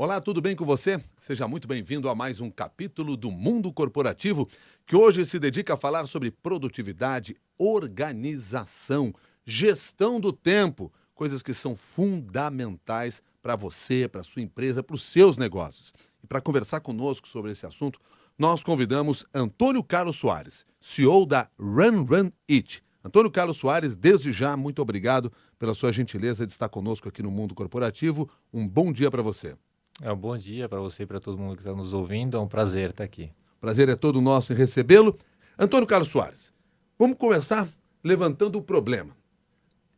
Olá, tudo bem com você? Seja muito bem-vindo a mais um capítulo do Mundo Corporativo, que hoje se dedica a falar sobre produtividade, organização, gestão do tempo, coisas que são fundamentais para você, para sua empresa, para os seus negócios. E para conversar conosco sobre esse assunto, nós convidamos Antônio Carlos Soares, CEO da Run Run It. Antônio Carlos Soares, desde já, muito obrigado pela sua gentileza de estar conosco aqui no Mundo Corporativo. Um bom dia para você. Um bom dia para você e para todo mundo que está nos ouvindo. É um prazer estar aqui. Prazer é todo nosso em recebê-lo. Antônio Carlos Soares, vamos começar levantando o problema.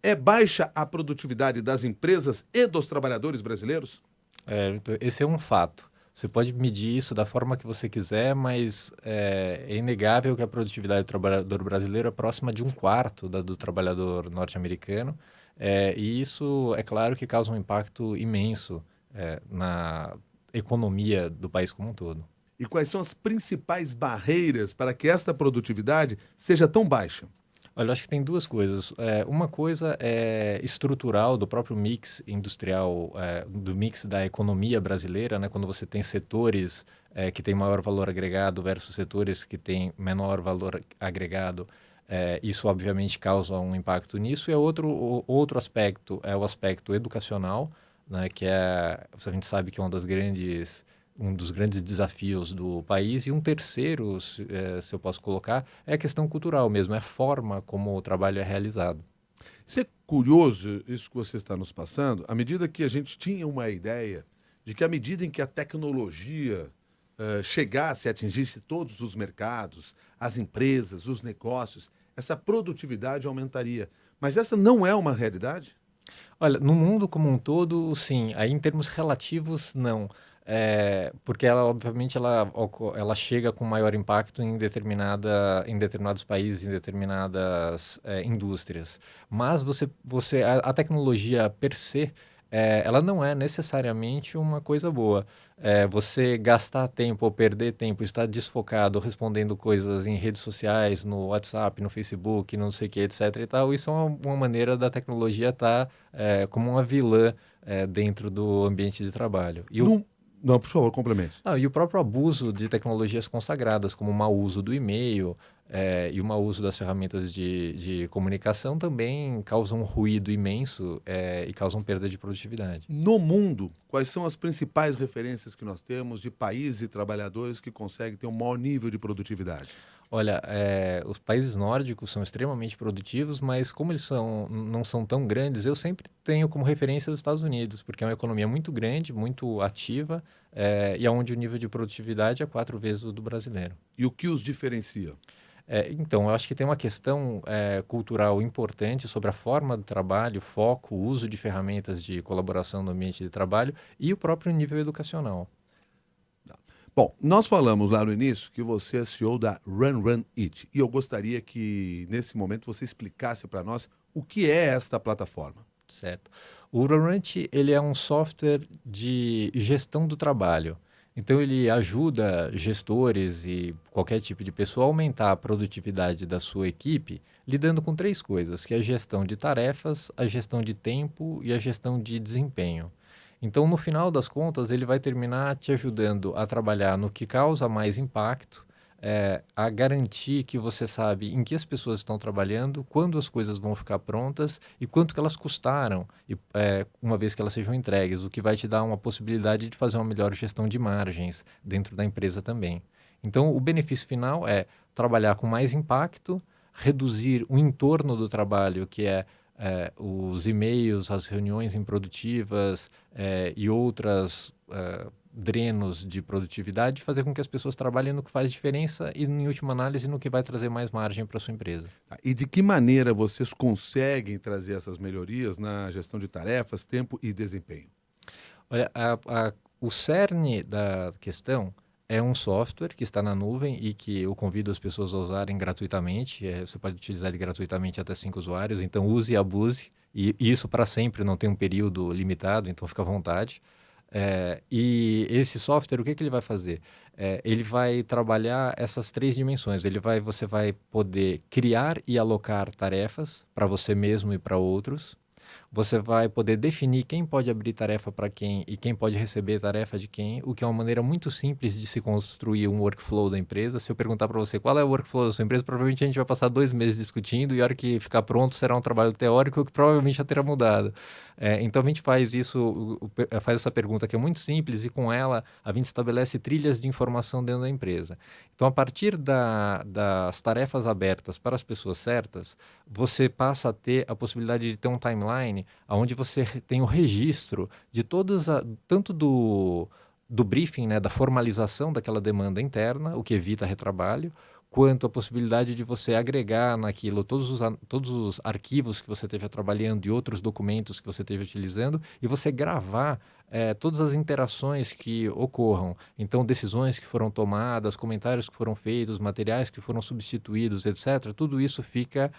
É baixa a produtividade das empresas e dos trabalhadores brasileiros? Então, esse é um fato. Você pode medir isso da forma que você quiser, mas é inegável que a produtividade do trabalhador brasileiro é próxima de um quarto da do trabalhador norte-americano. E isso, é claro, que causa um impacto imenso na economia do país como um todo. E quais são as principais barreiras para que esta produtividade seja tão baixa? Olha, eu acho que tem duas coisas. Uma coisa é estrutural do próprio mix industrial, do mix da economia brasileira, né? Quando você tem setores que têm maior valor agregado versus setores que têm menor valor agregado, isso obviamente causa um impacto nisso. E outro aspecto é o aspecto educacional, né? Que a gente sabe que é um dos grandes desafios do país. E um terceiro, se eu posso colocar, é a questão cultural mesmo, é a forma como o trabalho é realizado. Isso é curioso, isso que você está nos passando, à medida que a gente tinha uma ideia de que à medida em que a tecnologia chegasse e atingisse todos os mercados, as empresas, os negócios, essa produtividade aumentaria. Mas essa não é uma realidade? Olha, no mundo como um todo, sim. Aí, em termos relativos, não. Porque ela, obviamente, ela chega com maior impacto em determinados países, em determinadas indústrias. Mas a tecnologia per se, ela não é necessariamente uma coisa boa. Você gastar tempo ou perder tempo, estar desfocado, respondendo coisas em redes sociais, no WhatsApp, no Facebook, não sei o que, etc. e tal, isso é uma maneira da tecnologia estar como uma vilã dentro do ambiente de trabalho. Não, não, por favor, complemente. E o próprio abuso de tecnologias consagradas, como o mau uso do e-mail e o mau uso das ferramentas de comunicação também causam um ruído imenso e causam perda de produtividade. No mundo, quais são as principais referências que nós temos de países e trabalhadores que conseguem ter um maior nível de produtividade? Olha, os países nórdicos são extremamente produtivos, mas como não são tão grandes, eu sempre tenho como referência os Estados Unidos, porque é uma economia muito grande, muito ativa, e onde o nível de produtividade é 4 vezes o do brasileiro. E o que os diferencia? Então, eu acho que tem uma questão cultural importante sobre a forma do trabalho, foco, uso de ferramentas de colaboração no ambiente de trabalho e o próprio nível educacional. Bom, nós falamos lá no início que você é CEO da Run Run It. E eu gostaria que, nesse momento, você explicasse para nós o que é esta plataforma. Certo. O Rorant, ele é um software de gestão do trabalho. Então, ele ajuda gestores e qualquer tipo de pessoa a aumentar a produtividade da sua equipe, lidando com 3 coisas, que é a gestão de tarefas, a gestão de tempo e a gestão de desempenho. Então, no final das contas, ele vai terminar te ajudando a trabalhar no que causa mais impacto, a garantir que você sabe em que as pessoas estão trabalhando, quando as coisas vão ficar prontas e quanto que elas custaram, uma vez que elas sejam entregues, o que vai te dar uma possibilidade de fazer uma melhor gestão de margens dentro da empresa também. Então, o benefício final é trabalhar com mais impacto, reduzir o entorno do trabalho, que os e-mails, as reuniões improdutivas e outras drenos de produtividade, fazer com que as pessoas trabalhem no que faz diferença e, em última análise, no que vai trazer mais margem para a sua empresa. E de que maneira vocês conseguem trazer essas melhorias na gestão de tarefas, tempo e desempenho? Olha, o cerne da questão é um software que está na nuvem e que eu convido as pessoas a usarem gratuitamente. Você pode utilizar ele gratuitamente até 5 usuários, então use e abuse. E isso para sempre, não tem um período limitado, então fica à vontade. E esse software, o que ele vai fazer? Ele vai trabalhar essas 3 dimensões. Você vai poder criar e alocar tarefas para você mesmo e para outros. você vai poder definir quem pode abrir tarefa para quem e quem pode receber tarefa de quem, o que é uma maneira muito simples de se construir um workflow da empresa. Se eu perguntar para você qual é o workflow da sua empresa, provavelmente a gente vai passar 2 meses discutindo e a hora que ficar pronto será um trabalho teórico que provavelmente já terá mudado. Então a gente faz isso, faz essa pergunta que é muito simples e com ela a gente estabelece trilhas de informação dentro da empresa. Então a partir das tarefas abertas para as pessoas certas, você passa a ter a possibilidade de ter um timeline onde você tem o registro de tanto do briefing, né, da formalização daquela demanda interna, o que evita retrabalho, quanto a possibilidade de você agregar naquilo todos os arquivos que você esteja trabalhando e outros documentos que você esteja utilizando e você gravar todas as interações que ocorram. Então, decisões que foram tomadas, comentários que foram feitos, materiais que foram substituídos, etc. Tudo isso fica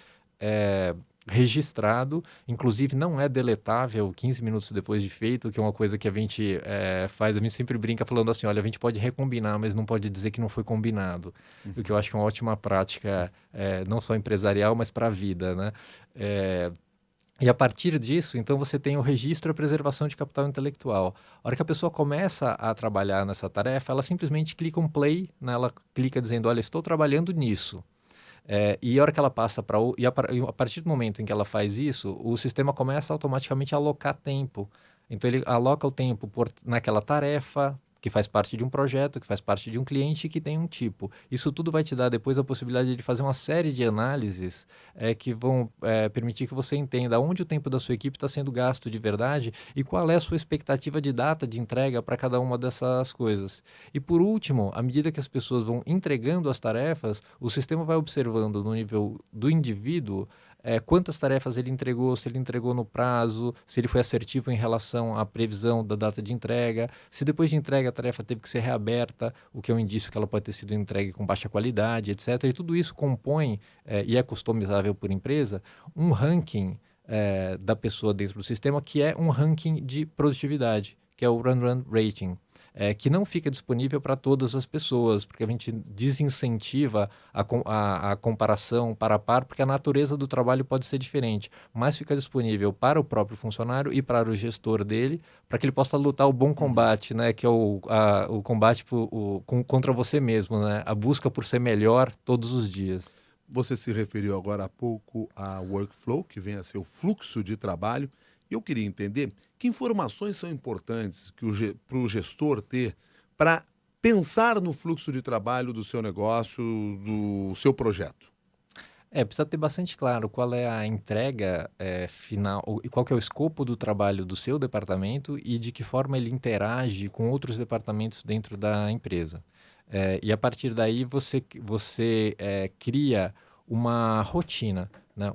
registrado, inclusive não é deletável 15 minutos depois de feito, que é uma coisa que a gente faz, a gente sempre brinca falando assim, olha, a gente pode recombinar, mas não pode dizer que não foi combinado, o que eu acho que é uma ótima prática, não só empresarial, mas para a vida, né? E a partir disso, então, você tem o registro e a preservação de capital intelectual. A hora que a pessoa começa a trabalhar nessa tarefa, ela simplesmente clica um play, né? Ela clica dizendo, olha, estou trabalhando nisso. E a hora que ela passa para e a partir do momento em que ela faz isso, o sistema começa automaticamente a alocar tempo. Então ele aloca o tempo naquela tarefa que faz parte de um projeto, que faz parte de um cliente que tem um tipo. Isso tudo vai te dar depois a possibilidade de fazer uma série de análises que vão permitir que você entenda onde o tempo da sua equipe está sendo gasto de verdade e qual é a sua expectativa de data de entrega para cada uma dessas coisas. E por último, à medida que as pessoas vão entregando as tarefas, o sistema vai observando no nível do indivíduo quantas tarefas ele entregou, se ele entregou no prazo, se ele foi assertivo em relação à previsão da data de entrega, se depois de entrega a tarefa teve que ser reaberta, o que é um indício que ela pode ter sido entregue com baixa qualidade, etc. E tudo isso compõe, e é customizável por empresa, um ranking da pessoa dentro do sistema, que é um ranking de produtividade, que é o Run Rating. Que não fica disponível para todas as pessoas, porque a gente desincentiva a comparação para a par, porque a natureza do trabalho pode ser diferente, mas fica disponível para o próprio funcionário e para o gestor dele, para que ele possa lutar o bom combate, né, que é o combate contra você mesmo, né, a busca por ser melhor todos os dias. Você se referiu agora há pouco a workflow, que vem a ser o fluxo de trabalho. Eu queria entender que informações são importantes para o gestor ter para pensar no fluxo de trabalho do seu negócio, do seu projeto. Precisa ter bastante claro qual é a entrega final e qual que é o escopo do trabalho do seu departamento e de que forma ele interage com outros departamentos dentro da empresa. E a partir daí você cria uma rotina, né?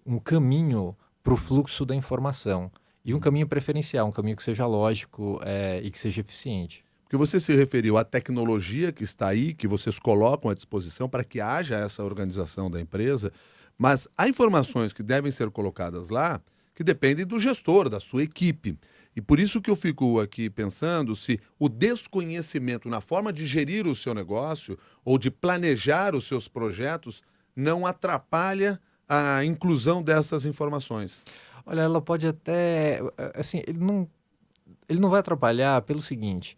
Um caminho para o fluxo da informação. E um caminho preferencial, um caminho que seja lógico e que seja eficiente. Porque você se referiu à tecnologia que está aí, que vocês colocam à disposição para que haja essa organização da empresa, mas há informações que devem ser colocadas lá que dependem do gestor, da sua equipe. E por isso que eu fico aqui pensando se o desconhecimento na forma de gerir o seu negócio ou de planejar os seus projetos não atrapalha a inclusão dessas informações. Olha, ela pode até, assim, ele não vai atrapalhar pelo seguinte,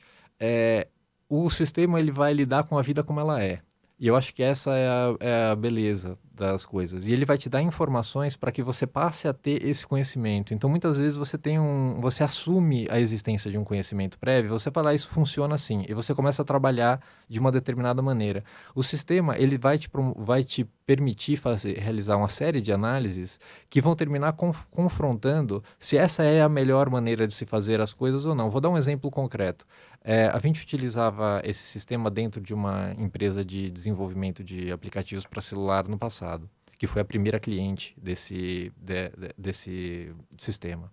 o sistema ele vai lidar com a vida como ela é. E eu acho que essa é a beleza das coisas. E ele vai te dar informações para que você passe a ter esse conhecimento. Então, muitas vezes você assume a existência de um conhecimento prévio, você fala, isso funciona assim, e você começa a trabalhar de uma determinada maneira. O sistema, ele vai te permitir realizar uma série de análises que vão terminar confrontando se essa é a melhor maneira de se fazer as coisas ou não. Vou dar um exemplo concreto. A gente utilizava esse sistema dentro de uma empresa de desenvolvimento de aplicativos para celular no passado, que foi a primeira cliente desse sistema.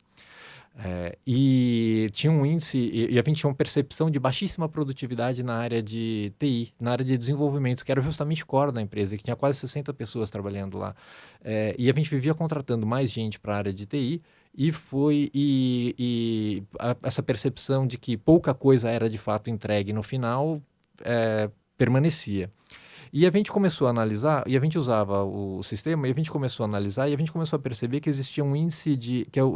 E tinha um índice, e a gente tinha uma percepção de baixíssima produtividade na área de TI, na área de desenvolvimento, que era justamente o core da empresa, que tinha quase 60 pessoas trabalhando lá. E a gente vivia contratando mais gente para a área de TI, essa percepção de que pouca coisa era de fato entregue no final permanecia. E a gente começou a analisar, e a gente usava o sistema, e a gente começou a analisar, e a gente começou a perceber que existia um índice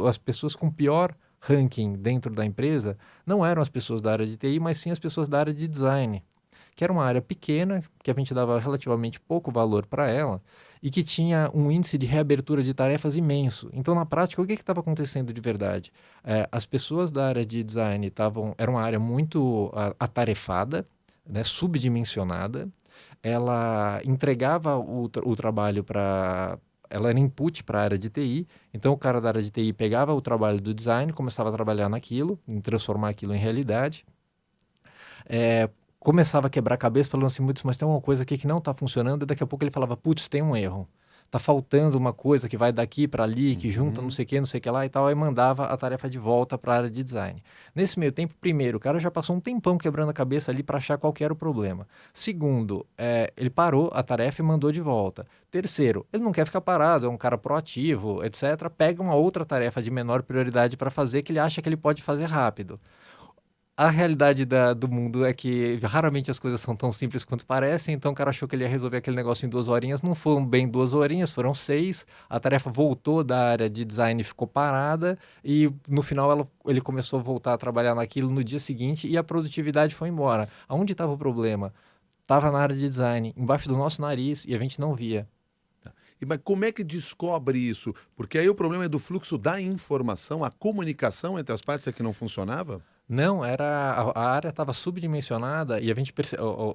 as pessoas com pior ranking dentro da empresa não eram as pessoas da área de TI, mas sim as pessoas da área de design, que era uma área pequena, que a gente dava relativamente pouco valor para ela, e que tinha um índice de reabertura de tarefas imenso. Então, na prática, o que estava acontecendo de verdade? As pessoas da área de design era uma área muito atarefada, né, subdimensionada. Ela entregava o trabalho para... Ela era input para a área de TI, então o cara da área de TI pegava o trabalho do design, começava a trabalhar naquilo, em transformar aquilo em realidade. Começava a quebrar a cabeça falando assim, mas tem uma coisa aqui que não está funcionando, e daqui a pouco ele falava, putz, tem um erro. Tá faltando uma coisa que vai daqui para ali, que junta não sei o que lá e tal, aí mandava a tarefa de volta para a área de design. Nesse meio tempo, primeiro, o cara já passou um tempão quebrando a cabeça ali para achar qual que era o problema. Segundo, ele parou a tarefa e mandou de volta. Terceiro, ele não quer ficar parado, é um cara proativo, etc. Pega uma outra tarefa de menor prioridade para fazer que ele acha que ele pode fazer rápido. A realidade do mundo é que raramente as coisas são tão simples quanto parecem, então o cara achou que ele ia resolver aquele negócio em 2 horinhas, não foram bem 2 horinhas, foram 6, a tarefa voltou da área de design e ficou parada, e no final ele começou a voltar a trabalhar naquilo no dia seguinte e a produtividade foi embora. Aonde estava o problema? Estava na área de design, embaixo do nosso nariz, e a gente não via. Mas como é que descobre isso? Porque aí o problema é do fluxo da informação, a comunicação entre as partes é que não funcionava? Não, a área estava subdimensionada e a gente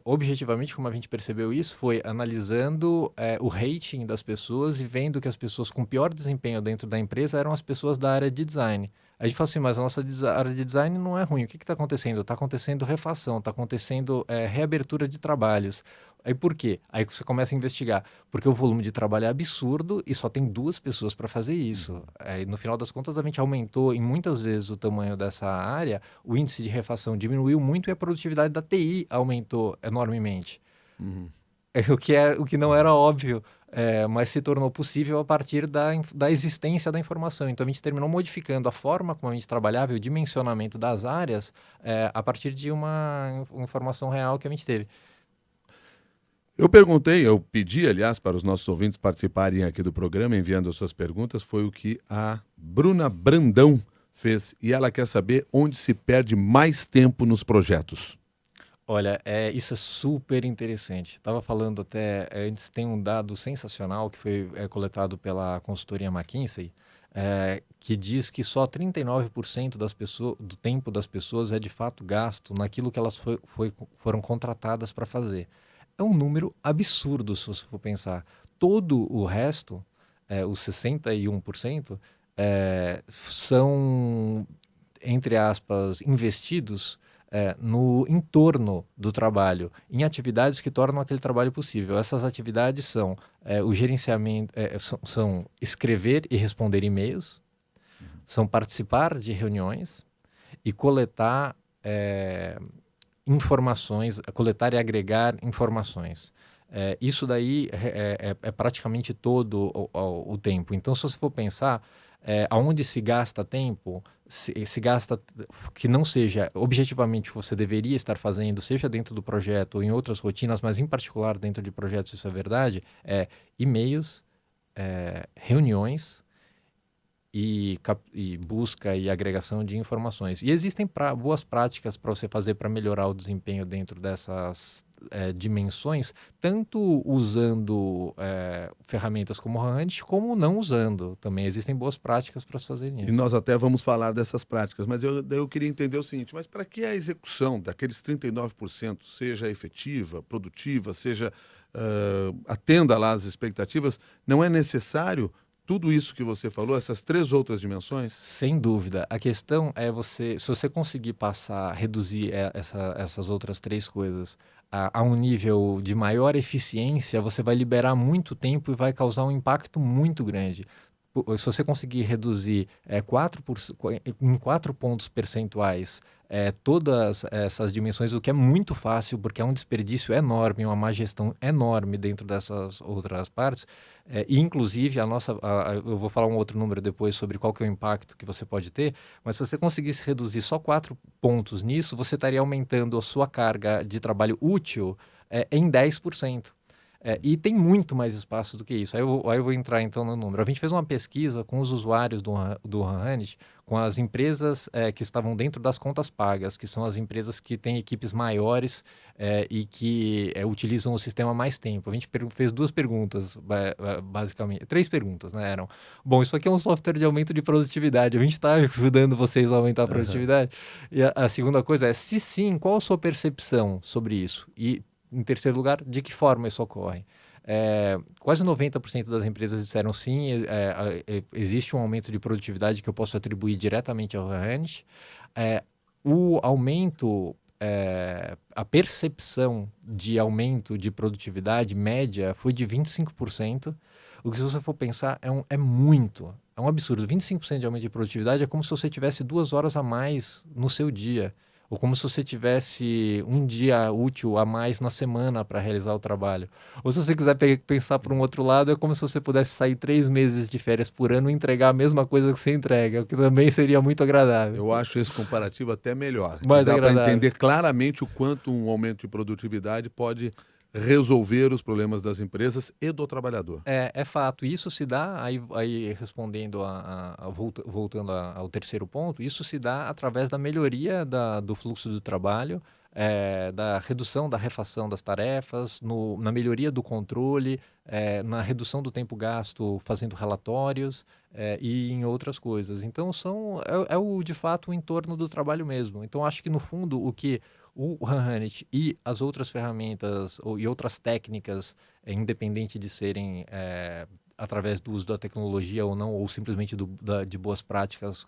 objetivamente como a gente percebeu isso foi analisando o rating das pessoas e vendo que as pessoas com pior desempenho dentro da empresa eram as pessoas da área de design. A gente falou assim, mas a nossa área de design não é ruim. O que está acontecendo? Está acontecendo refação, está acontecendo reabertura de trabalhos. Aí por quê? Aí você começa a investigar. Porque o volume de trabalho é absurdo e só tem 2 pessoas para fazer isso. E no final das contas, a gente aumentou em muitas vezes o tamanho dessa área, o índice de refação diminuiu muito e a produtividade da TI aumentou enormemente. O que não era óbvio, mas se tornou possível a partir da existência da informação. Então a gente terminou modificando a forma como a gente trabalhava e o dimensionamento das áreas a partir de uma informação real que a gente teve. Eu pedi, aliás, para os nossos ouvintes participarem aqui do programa, enviando as suas perguntas, foi o que a Bruna Brandão fez. E ela quer saber onde se perde mais tempo nos projetos. Olha, isso é super interessante. Estava falando até antes, tem um dado sensacional que foi coletado pela consultoria McKinsey, que diz que só 39% do tempo das pessoas é de fato gasto naquilo que elas foram contratadas para fazer. É um número absurdo se você for pensar. Todo o resto, os 61%, são, entre aspas, investidos no entorno do trabalho, em atividades que tornam aquele trabalho possível. Essas atividades são o gerenciamento, são escrever e responder e-mails, são participar de reuniões e coletar informações, coletar e agregar informações. Isso daí é praticamente todo o tempo. Então, se você for pensar, aonde se gasta tempo, se gasta que não seja objetivamente o que você deveria estar fazendo, seja dentro do projeto ou em outras rotinas, mas em particular dentro de projetos, isso é verdade, e-mails, reuniões, e busca e agregação de informações. E existem boas práticas para você fazer para melhorar o desempenho dentro dessas dimensões, tanto usando ferramentas como o Hunt, como não usando. Também existem boas práticas para se fazer isso. E nós até vamos falar dessas práticas, mas eu queria entender o seguinte, mas para que a execução daqueles 39% seja efetiva, produtiva, seja atenda lá às expectativas, não é necessário tudo isso que você falou, essas 3 outras dimensões? Sem dúvida. A questão é se você conseguir reduzir essas outras 3 coisas a um nível de maior eficiência, você vai liberar muito tempo e vai causar um impacto muito grande. Se você conseguir reduzir em 4 pontos percentuais todas essas dimensões, o que é muito fácil, porque é um desperdício enorme, uma má gestão enorme dentro dessas outras partes, e inclusive eu vou falar um outro número depois sobre qual que é o impacto que você pode ter, mas se você conseguisse reduzir só 4 pontos nisso, você estaria aumentando a sua carga de trabalho útil em 10%. E tem muito mais espaço do que isso. Aí eu vou entrar então no número. A gente fez uma pesquisa com os usuários do Honeyt, com as empresas que estavam dentro das contas pagas, que são as empresas que têm equipes maiores e que utilizam o sistema há mais tempo. A gente fez duas perguntas, basicamente, três perguntas, né? Eram, bom, isso aqui é um software de aumento de produtividade, a gente está ajudando vocês a aumentar a produtividade? E a segunda coisa é, se sim, qual a sua percepção sobre isso? E, em terceiro lugar, de que forma isso ocorre? Quase 90% das empresas disseram sim, existe um aumento de produtividade que eu posso atribuir diretamente ao Honeyt. O aumento, a percepção de aumento de produtividade média foi de 25%, o que, se você for pensar, é muito, é um absurdo. 25% de aumento de produtividade é como se você tivesse 2 horas a mais no seu dia, ou como se você tivesse um dia útil a mais na semana para realizar o trabalho. Ou se você quiser pensar por um outro lado, é como se você pudesse sair 3 meses de férias por ano e entregar a mesma coisa que você entrega, o que também seria muito agradável. Eu acho esse comparativo até melhor. Que Mais dá para agradável. entender claramente o quanto um aumento de produtividade pode resolver os problemas das empresas e do trabalhador. É fato. Isso se dá, aí respondendo, voltando ao terceiro ponto, isso se dá através da melhoria do fluxo do trabalho, da redução da refação das tarefas, na melhoria do controle, na redução do tempo gasto fazendo relatórios e em outras coisas. Então, de fato, o entorno do trabalho mesmo. Então, acho que, no fundo, o que o Honeyt e as outras ferramentas e outras técnicas, independente de serem através do uso da tecnologia ou não, ou simplesmente de boas práticas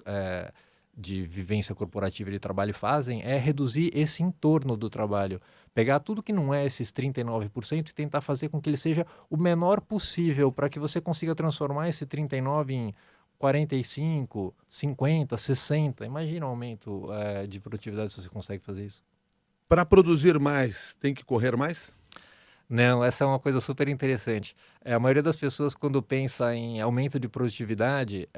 de vivência corporativa e de trabalho fazem, é reduzir esse entorno do trabalho. Pegar tudo que não é esses 39% e tentar fazer com que ele seja o menor possível para que você consiga transformar esse 39 em 45, 50, 60. Imagina o aumento de produtividade se você consegue fazer isso. Para produzir mais, tem que correr mais? Não, essa é uma coisa super interessante. A maioria das pessoas, quando pensa em aumento de produtividade,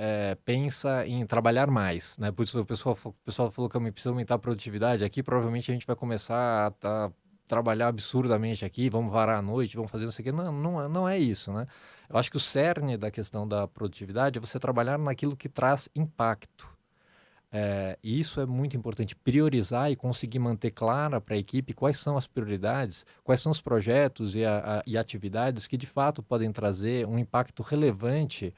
pensa em trabalhar mais, né? Por isso o pessoal falou que precisa aumentar a produtividade. Aqui, provavelmente, a gente vai começar a trabalhar absurdamente aqui, vamos varar à noite, vamos fazer não sei o quê. Não é isso, né? Eu acho que o cerne da questão da produtividade é você trabalhar naquilo que traz impacto. E isso é muito importante, priorizar e conseguir manter clara para a equipe quais são as prioridades, quais são os projetos e atividades que de fato podem trazer um impacto relevante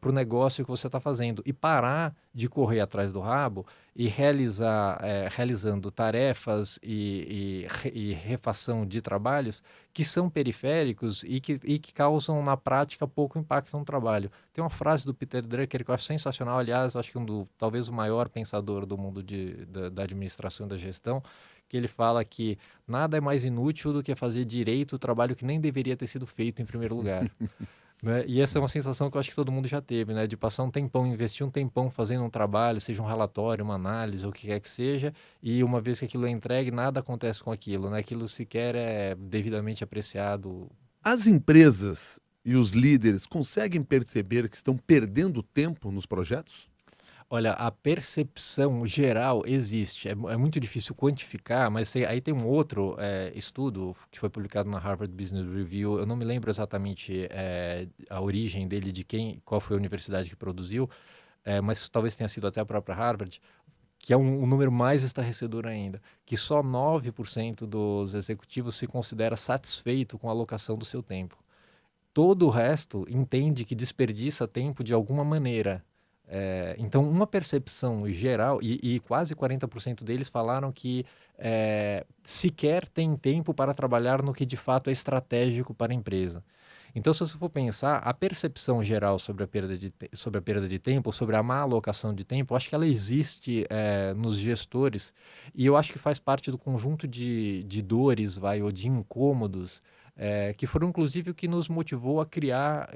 para o negócio que você está fazendo, e parar de correr atrás do rabo e realizando tarefas e refação de trabalhos que são periféricos e que causam na prática pouco impacto no trabalho. Tem uma frase do Peter Drucker que eu acho sensacional, aliás, eu acho que talvez o maior pensador do mundo da administração e da gestão, que ele fala que nada é mais inútil do que fazer direito o trabalho que nem deveria ter sido feito em primeiro lugar. Né? E essa é uma sensação que eu acho que todo mundo já teve, né? De passar um tempão, investir um tempão fazendo um trabalho, seja um relatório, uma análise, ou o que quer que seja, e uma vez que aquilo é entregue, nada acontece com aquilo, né? Aquilo sequer é devidamente apreciado. As empresas e os líderes conseguem perceber que estão perdendo tempo nos projetos? Olha, a percepção geral existe. É muito difícil quantificar, mas aí tem um outro estudo que foi publicado na Harvard Business Review. Eu não me lembro exatamente a origem dele, qual foi a universidade que produziu, mas talvez tenha sido até a própria Harvard, que é um número mais estarrecedor ainda, que só 9% dos executivos se considera satisfeito com a alocação do seu tempo. Todo o resto entende que desperdiça tempo de alguma maneira. Então, uma percepção geral, e quase 40% deles falaram que sequer tem tempo para trabalhar no que de fato é estratégico para a empresa. Então, se você for pensar, a percepção geral sobre a perda de tempo, sobre a má alocação de tempo, eu acho que ela existe nos gestores, e eu acho que faz parte do conjunto de dores, ou de incômodos, que foram inclusive o que nos motivou a criar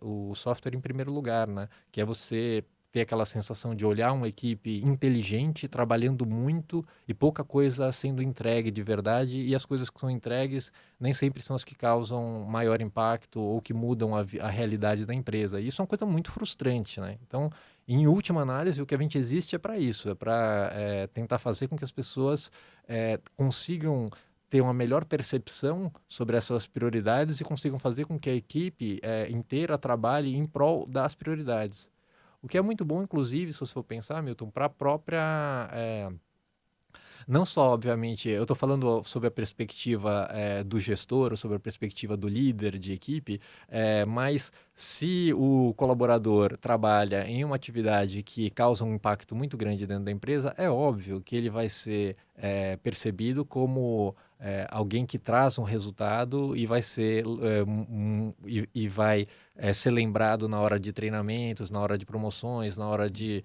o software em primeiro lugar, né? Que é você ter aquela sensação de olhar uma equipe inteligente, trabalhando muito e pouca coisa sendo entregue de verdade, e as coisas que são entregues nem sempre são as que causam maior impacto ou que mudam a realidade da empresa. E isso é uma coisa muito frustrante, né? Então, em última análise, o que a gente existe é para isso, é para tentar fazer com que as pessoas consigam ter uma melhor percepção sobre essas prioridades e consigam fazer com que a equipe inteira trabalhe em prol das prioridades. O que é muito bom, inclusive, se você for pensar, Milton, para a própria... não só, obviamente, eu estou falando sobre a perspectiva do gestor, ou sobre a perspectiva do líder de equipe, mas se o colaborador trabalha em uma atividade que causa um impacto muito grande dentro da empresa, é óbvio que ele vai ser percebido como alguém que traz um resultado e vai ser, e vai ser lembrado na hora de treinamentos, na hora de promoções, na hora de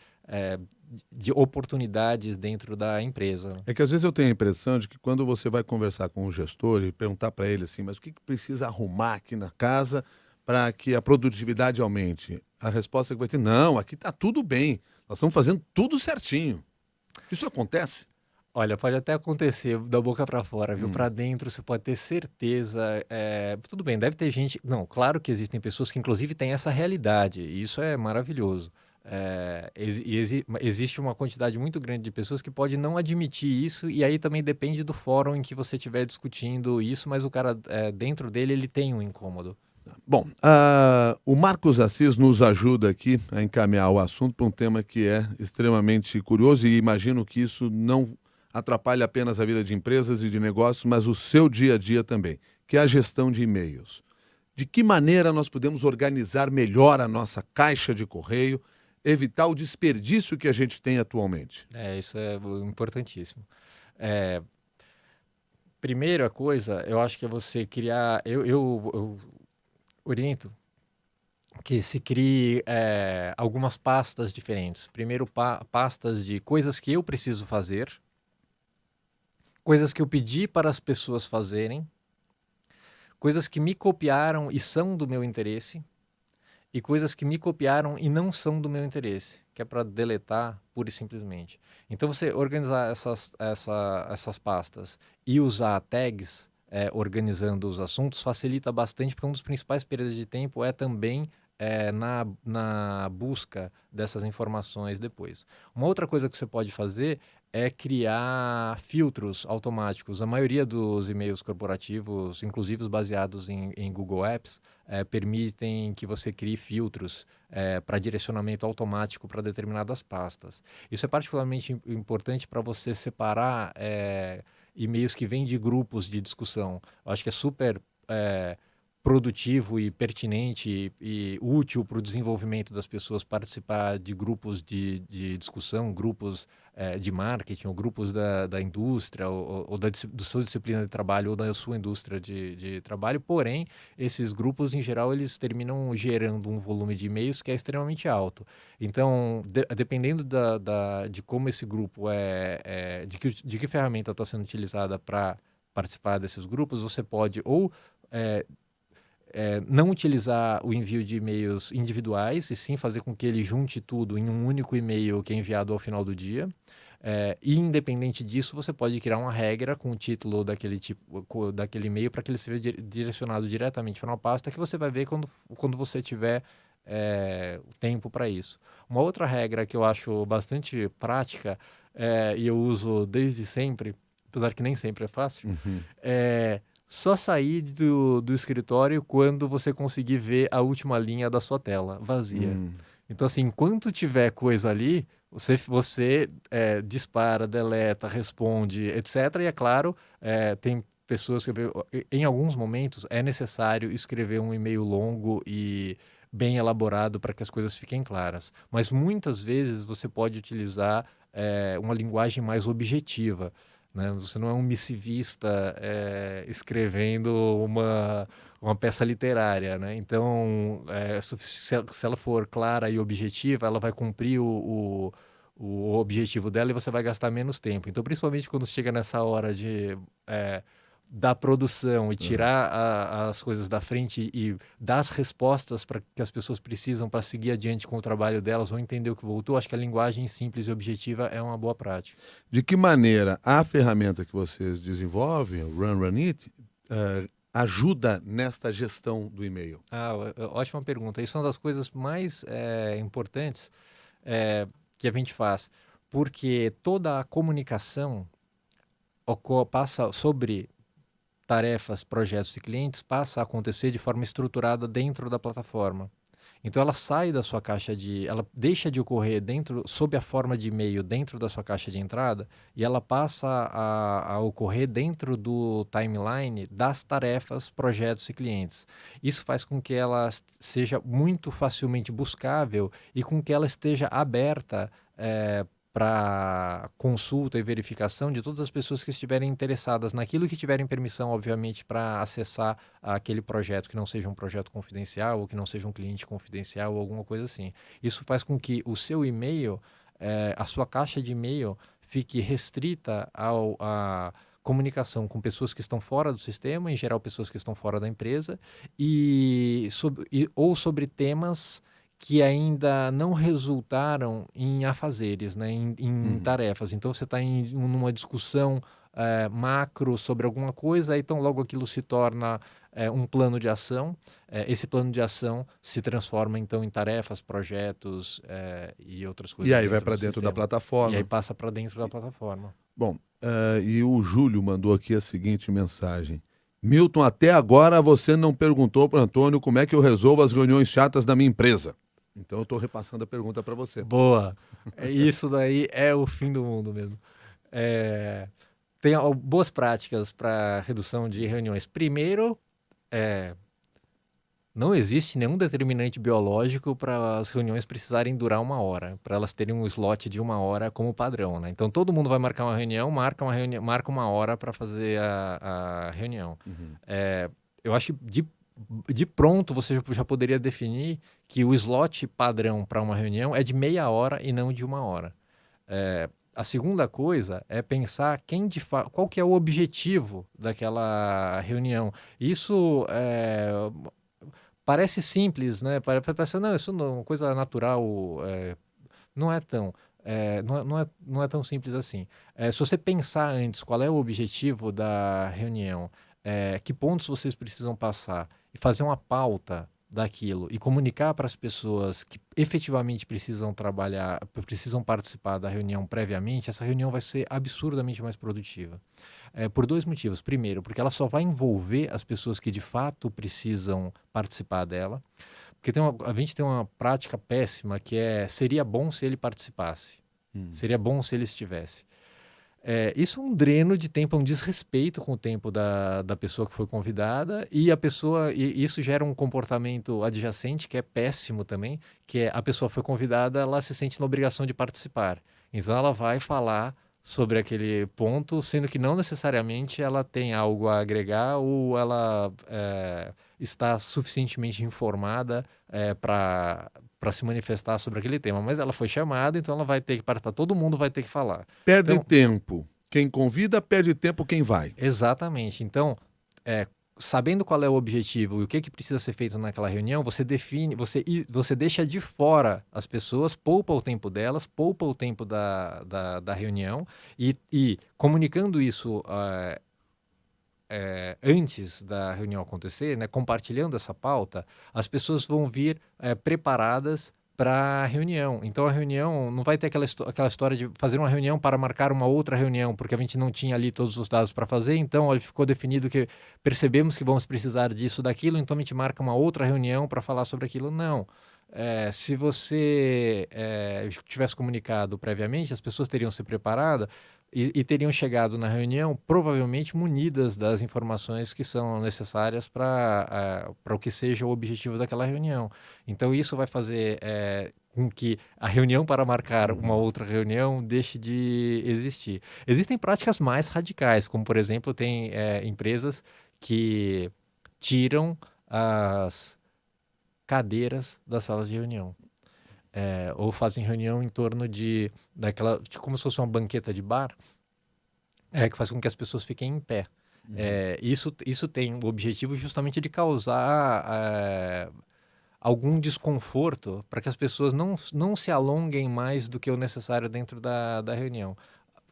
oportunidades dentro da empresa. É que às vezes eu tenho a impressão de que quando você vai conversar com o gestor e perguntar para ele assim, mas o que precisa arrumar aqui na casa para que a produtividade aumente? A resposta é que vai ter, não, aqui está tudo bem, nós estamos fazendo tudo certinho. Isso acontece? Olha, pode até acontecer da boca para fora, viu? Para dentro você pode ter certeza. Tudo bem, deve ter gente. Não, claro que existem pessoas que, inclusive, têm essa realidade, e isso é maravilhoso. Existe uma quantidade muito grande de pessoas que pode não admitir isso, e aí também depende do fórum em que você estiver discutindo isso, mas o cara, dentro dele, ele tem um incômodo. Bom, o Marcos Assis nos ajuda aqui a encaminhar o assunto para um tema que é extremamente curioso e imagino que isso não atrapalha apenas a vida de empresas e de negócios, mas o seu dia a dia também, que é a gestão de e-mails. De que maneira nós podemos organizar melhor a nossa caixa de correio, evitar o desperdício que a gente tem atualmente? Isso é importantíssimo. Primeira coisa, eu acho que é você criar... Eu oriento que se crie algumas pastas diferentes. Primeiro, pastas de coisas que eu preciso fazer, coisas que eu pedi para as pessoas fazerem, coisas que me copiaram e são do meu interesse, e coisas que me copiaram e não são do meu interesse, que é para deletar pura e simplesmente. Então, você organizar essas pastas e usar tags, organizando os assuntos, facilita bastante, porque um dos principais perdas de tempo é também na busca dessas informações depois. Uma outra coisa que você pode fazer é criar filtros automáticos. A maioria dos e-mails corporativos, inclusive os baseados em Google Apps, permitem que você crie filtros para direcionamento automático para determinadas pastas. Isso é particularmente importante para você separar e-mails que vêm de grupos de discussão. Eu acho que é super produtivo e pertinente e útil para o desenvolvimento das pessoas participar de grupos de discussão, grupos de marketing, ou grupos da indústria, ou da sua disciplina de trabalho, ou da sua indústria de trabalho. Porém, esses grupos, em geral, eles terminam gerando um volume de e-mails que é extremamente alto. Então, dependendo de como esse grupo de que ferramenta está sendo utilizada para participar desses grupos, você pode ou não utilizar o envio de e-mails individuais, e sim fazer com que ele junte tudo em um único e-mail que é enviado ao final do dia. E independente disso, você pode criar uma regra com o título daquele e-mail para que ele seja direcionado diretamente para uma pasta que você vai ver quando você tiver o tempo para isso. Uma outra regra que eu acho bastante prática e eu uso desde sempre, apesar que nem sempre é fácil, só sair do escritório quando você conseguir ver a última linha da sua tela vazia. Então, assim, enquanto tiver coisa ali, você dispara, deleta, responde, etc. E, é claro, tem pessoas que, em alguns momentos, é necessário escrever um e-mail longo e bem elaborado para que as coisas fiquem claras. Mas, muitas vezes, você pode utilizar uma linguagem mais objetiva. Né? Você não é um missivista escrevendo uma peça literária, né? Então, se ela for clara e objetiva, ela vai cumprir o objetivo dela e você vai gastar menos tempo. Então, principalmente quando chega nessa hora da produção e tirar as coisas da frente e dar as respostas que as pessoas precisam para seguir adiante com o trabalho delas ou entender o que voltou, acho que a linguagem simples e objetiva é uma boa prática. De que maneira a ferramenta que vocês desenvolvem, o Run It, ajuda nesta gestão do e-mail? Ótima pergunta. Isso é uma das coisas mais importantes que a gente faz, porque toda a comunicação passa tarefas, projetos e clientes passa a acontecer de forma estruturada dentro da plataforma. Então ela sai da sua ela deixa de ocorrer sob a forma de e-mail dentro da sua caixa de entrada e ela passa a ocorrer dentro do timeline das tarefas, projetos e clientes. Isso faz com que ela seja muito facilmente buscável e com que ela esteja aberta para consulta e verificação de todas as pessoas que estiverem interessadas naquilo e que tiverem permissão, obviamente, para acessar aquele projeto, que não seja um projeto confidencial ou que não seja um cliente confidencial ou alguma coisa assim. Isso faz com que o seu e-mail, a sua caixa de e-mail, fique restrita à comunicação com pessoas que estão fora do sistema, em geral pessoas que estão fora da empresa, ou sobre temas que ainda não resultaram em afazeres, né, em tarefas. Então você está numa discussão macro sobre alguma coisa, então logo aquilo se torna um plano de ação. Esse plano de ação se transforma então em tarefas, projetos e outras coisas. E aí vai para dentro da plataforma. E aí passa para dentro da plataforma. Bom, e o Júlio mandou aqui a seguinte mensagem. Milton, até agora você não perguntou para o Antônio como é que eu resolvo as reuniões chatas da minha empresa. Então eu estou repassando a pergunta para você. Boa! Isso daí é o fim do mundo mesmo. Tem boas práticas para redução de reuniões. Primeiro, não existe nenhum determinante biológico para as reuniões precisarem durar 1 hora, para elas terem um slot de 1 hora como padrão, né? Então todo mundo vai marcar uma reunião, marca 1 hora para fazer a reunião. Uhum. Eu acho que de pronto você já poderia definir que o slot padrão para uma reunião é de meia hora e não de 1 hora. A segunda coisa é pensar qual que é o objetivo daquela reunião. Isso parece simples, né? Parece, não, isso não é uma coisa natural, não é tão... não é tão simples assim. Se você pensar antes qual é o objetivo da reunião, que pontos vocês precisam passar e fazer uma pauta daquilo e comunicar para as pessoas que efetivamente precisam participar da reunião previamente, essa reunião vai ser absurdamente mais produtiva. Por 2 motivos. Primeiro, porque ela só vai envolver as pessoas que de fato precisam participar dela. Porque a gente tem uma prática péssima que seria bom se ele participasse. Seria bom se ele estivesse. Isso é um dreno de tempo, é um desrespeito com o tempo da pessoa que foi convidada e isso gera um comportamento adjacente que é péssimo também, que é a pessoa foi convidada, ela se sente na obrigação de participar. Então ela vai falar sobre aquele ponto, sendo que não necessariamente ela tem algo a agregar ou ela está suficientemente informada para se manifestar sobre aquele tema. Mas ela foi chamada, então ela vai ter que participar. Todo mundo vai ter que falar. Perde tempo. Quem convida, perde tempo quem vai. Exatamente. Então, sabendo qual é o objetivo e o que precisa ser feito naquela reunião, você define, você deixa de fora as pessoas, poupa o tempo delas, poupa o tempo da reunião e comunicando isso antes da reunião acontecer, né, compartilhando essa pauta, as pessoas vão vir preparadas para a reunião. Então a reunião não vai ter aquela história de fazer uma reunião para marcar uma outra reunião, porque a gente não tinha ali todos os dados para fazer, então ficou definido que percebemos que vamos precisar disso, daquilo, então a gente marca uma outra reunião para falar sobre aquilo. Não. Se você tivesse comunicado previamente, as pessoas teriam se preparado e teriam chegado na reunião provavelmente munidas das informações que são necessárias para o que seja o objetivo daquela reunião. Então isso vai fazer com que a reunião para marcar uma outra reunião deixe de existir. Existem práticas mais radicais, como por exemplo tem empresas que tiram as cadeiras das salas de reunião. Ou fazem reunião em torno de como se fosse uma banqueta de bar, que faz com que as pessoas fiquem em pé. Isso tem o objetivo justamente de causar algum desconforto para que as pessoas não se alonguem mais do que o necessário dentro da reunião.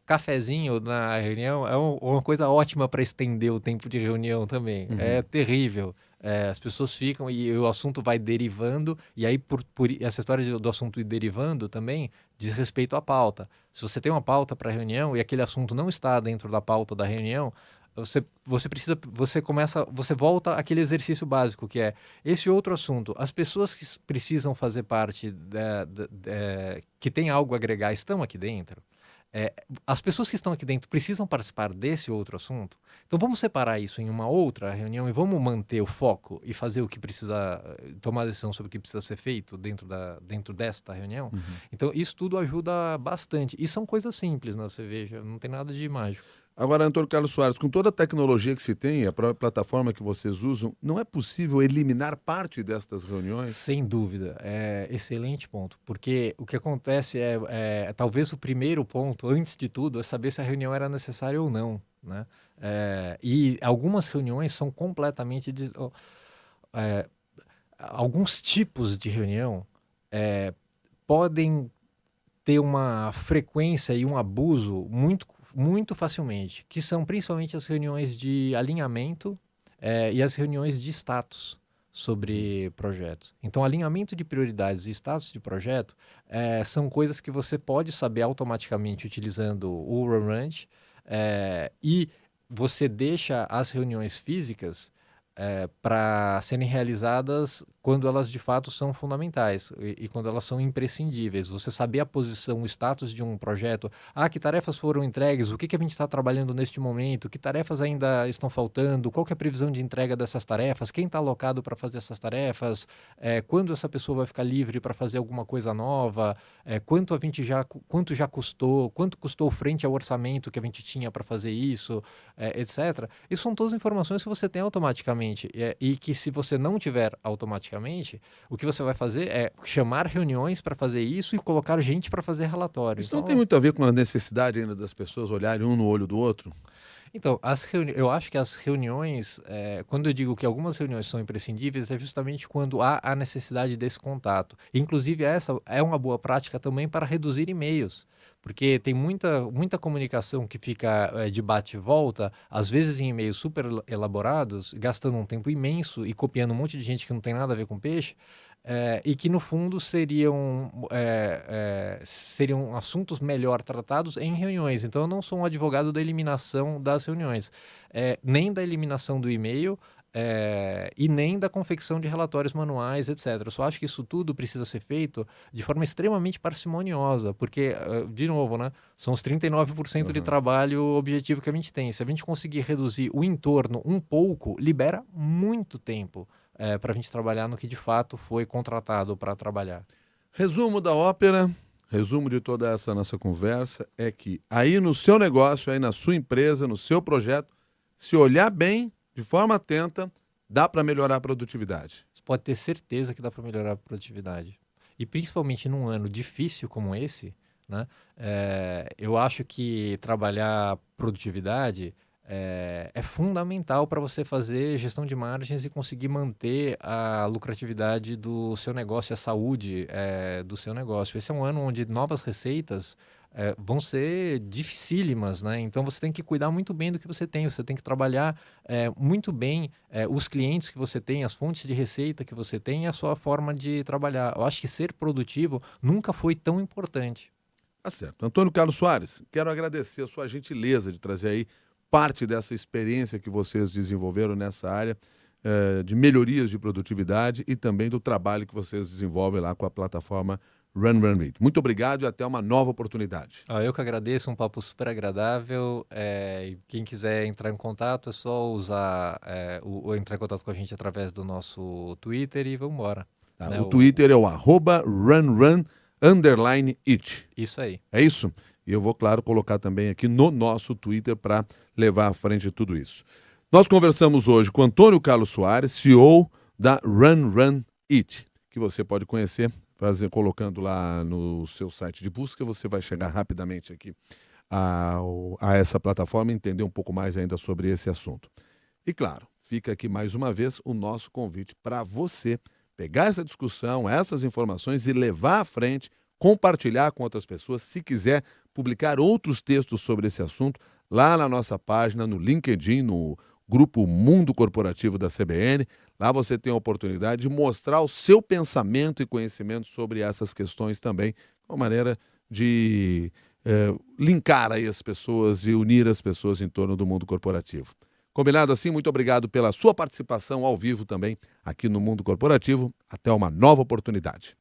Cafezinho na reunião é uma coisa ótima para estender o tempo de reunião também. É terrível. As pessoas ficam e o assunto vai derivando, e aí por essa história do assunto ir derivando também diz respeito à pauta. Se você tem uma pauta para a reunião e aquele assunto não está dentro da pauta da reunião, você volta àquele exercício básico, que é esse outro assunto. As pessoas que precisam fazer parte, que tem algo a agregar, estão aqui dentro. As pessoas que estão aqui dentro precisam participar desse outro assunto. Então vamos separar isso em uma outra reunião e vamos manter o foco e fazer o que precisa, tomar a decisão sobre o que precisa ser feito dentro desta reunião. Uhum. Então isso tudo ajuda bastante. E são coisas simples, né? Você veja, não tem nada de mágico. Agora, Antônio Carlos Soares, com toda a tecnologia que se tem, a própria plataforma que vocês usam, não é possível eliminar parte destas reuniões? Sem dúvida, excelente ponto, porque o que acontece talvez o primeiro ponto, antes de tudo, é saber se a reunião era necessária ou não, né? E algumas reuniões são completamente... alguns tipos de reunião podem ter uma frequência e um abuso muito facilmente, que são principalmente as reuniões de alinhamento e as reuniões de status sobre projetos. Então, alinhamento de prioridades e status de projeto são coisas que você pode saber automaticamente utilizando o Run e você deixa as reuniões físicas para serem realizadas quando elas de fato são fundamentais e quando elas são imprescindíveis. Você saber a posição, o status de um projeto, que tarefas foram entregues, o que a gente está trabalhando neste momento, que tarefas ainda estão faltando, qual que é a previsão de entrega dessas tarefas, quem está alocado para fazer essas tarefas, quando essa pessoa vai ficar livre para fazer alguma coisa nova, quanto já custou, quanto custou frente ao orçamento que a gente tinha para fazer isso, etc. Isso são todas informações que você tem automaticamente e que se você não tiver automaticamente, o que você vai fazer é chamar reuniões para fazer isso e colocar gente para fazer relatório. Isso não tem muito a ver com a necessidade ainda das pessoas olharem um no olho do outro? Então, eu acho que as reuniões, quando eu digo que algumas reuniões são imprescindíveis, é justamente quando há a necessidade desse contato. Inclusive, essa é uma boa prática também para reduzir e-mails, porque tem muita comunicação que fica de bate e volta, às vezes em e-mails super elaborados, gastando um tempo imenso e copiando um monte de gente que não tem nada a ver com peixe, e que no fundo seriam assuntos melhor tratados em reuniões. Então eu não sou um advogado da eliminação das reuniões, nem da eliminação do e-mail, e nem da confecção de relatórios manuais, etc. Eu só acho que isso tudo precisa ser feito de forma extremamente parcimoniosa, porque, de novo, né, são os 39% de trabalho objetivo que a gente tem. Se a gente conseguir reduzir o entorno um pouco, libera muito tempo para a gente trabalhar no que de fato foi contratado para trabalhar. Resumo da ópera, resumo de toda essa nossa conversa é que aí no seu negócio, aí na sua empresa, no seu projeto, se olhar bem, de forma atenta, dá para melhorar a produtividade. Você pode ter certeza que dá para melhorar a produtividade. E principalmente num ano difícil como esse, né, eu acho que trabalhar produtividade é fundamental para você fazer gestão de margens e conseguir manter a lucratividade do seu negócio, a saúde do seu negócio. Esse é um ano onde novas receitas vão ser dificílimas, né? Então você tem que cuidar muito bem do que você tem que trabalhar muito bem os clientes que você tem, as fontes de receita que você tem e a sua forma de trabalhar. Eu acho que ser produtivo nunca foi tão importante. Tá certo. Antônio Carlos Soares, quero agradecer a sua gentileza de trazer aí parte dessa experiência que vocês desenvolveram nessa área de melhorias de produtividade e também do trabalho que vocês desenvolvem lá com a plataforma Run. Muito obrigado e até uma nova oportunidade. Eu que agradeço, um papo super agradável. Quem quiser entrar em contato é só usar ou entrar em contato com a gente através do nosso Twitter e vamos embora. Tá, né? O Twitter é o @runrun_it. Isso aí. É isso? E eu vou, claro, colocar também aqui no nosso Twitter para levar à frente tudo isso. Nós conversamos hoje com Antônio Carlos Soares, CEO da Run, que você pode conhecer colocando lá no seu site de busca. Você vai chegar rapidamente aqui a essa plataforma e entender um pouco mais ainda sobre esse assunto. E, claro, fica aqui mais uma vez o nosso convite para você pegar essa discussão, essas informações e levar à frente, compartilhar com outras pessoas. Se quiser publicar outros textos sobre esse assunto, lá na nossa página, no LinkedIn, no Grupo Mundo Corporativo da CBN, lá você tem a oportunidade de mostrar o seu pensamento e conhecimento sobre essas questões também, uma maneira de linkar aí as pessoas e unir as pessoas em torno do mundo corporativo. Combinado assim? Muito obrigado pela sua participação ao vivo também aqui no Mundo Corporativo. Até uma nova oportunidade.